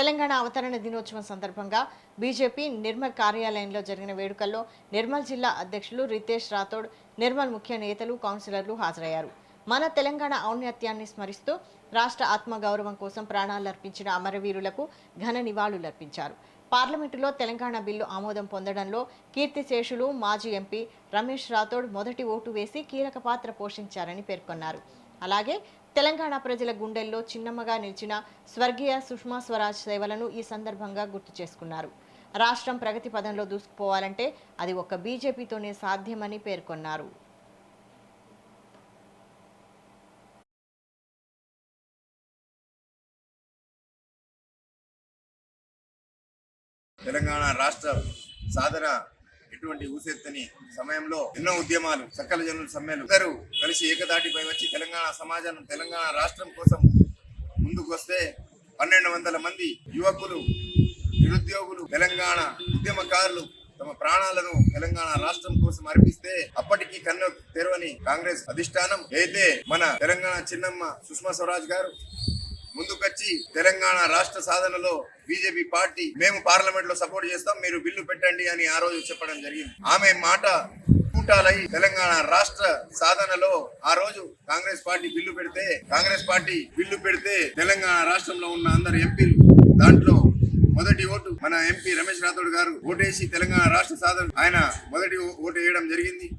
తెలంగాణ అవతరణ దినోత్సవం సందర్భంగా బీజేపీ నిర్మల్ కార్యాలయంలో జరిగిన వేడుకల్లో నిర్మల్ జిల్లా అధ్యక్షులు రితేష్ రాథోడ్, నిర్మల్ ముఖ్య నేతలు, కౌన్సిలర్లు హాజరయ్యారు. మన తెలంగాణ ఔన్నత్యాన్ని స్మరిస్తూ రాష్ట్ర ఆత్మగౌరవం కోసం ప్రాణాలర్పించిన అమరవీరులకు ఘన నివాళులర్పించారు. పార్లమెంటులో తెలంగాణ బిల్లు ఆమోదం పొందడంలో కీర్తిశేషులు మాజీ ఎంపీ రమేష్ రాథోడ్ మొదటి ఓటు వేసి కీలక పాత్ర పోషించారని పేర్కొన్నారు. అలాగే తెలంగాణ ప్రజల గుండెల్లో చిన్నమ్మగా నిలిచిన స్వర్గీయ సుష్మా స్వరాజ్ సేవలను ఈ సందర్భంగా గుర్తు చేసుకున్నారు. రాష్ట్రం ప్రగతి పదంలో దూసుకుపోవాలంటే అది ఒక్క బీజేపీతోనే సాధ్యమని పేర్కొన్నారు. తెలంగాణ రాష్ట్ర సాధన ఎటువంటి ఊసెత్తని సమయంలో ఎన్నో ఉద్యమాలు, సకల జనుల సమ్మెలు అందరూ కలిసి ఏకదాటిపై వచ్చి తెలంగాణ సమాజం, తెలంగాణ రాష్ట్రం కోసం ముందుకు వస్తే 1200 మంది యువకులు, నిరుద్యోగులు, తెలంగాణ ఉద్యమకారులు తమ ప్రాణాలను తెలంగాణ రాష్ట్రం కోసం అర్పిస్తే అప్పటికీ కన్ను తెరవని కాంగ్రెస్ అధిష్టానం అయితే మన తెలంగాణ చిన్నమ్మ సుష్మా స్వరాజ్ గారు ముందుకొచ్చి తెలంగాణ రాష్ట్ర సాధనలో బీజేపీ పార్టీ మేము పార్లమెంట్ లో సపోర్ట్ చేస్తాం, మీరు బిల్లు పెట్టండి అని ఆ రోజు చెప్పడం జరిగింది. ఆమె మాట కూటాలై తెలంగాణ రాష్ట్ర సాధనలో ఆ రోజు కాంగ్రెస్ పార్టీ బిల్లు పెడితే తెలంగాణ రాష్ట్రంలో ఉన్న అందరు ఎంపీలు దాంట్లో మొదటి ఓటు మన ఎంపీ రమేష్ రాథోడ్ గారు ఓటేసి తెలంగాణ రాష్ట్ర సాధన ఆయన మొదటి ఓటు వేయడం జరిగింది.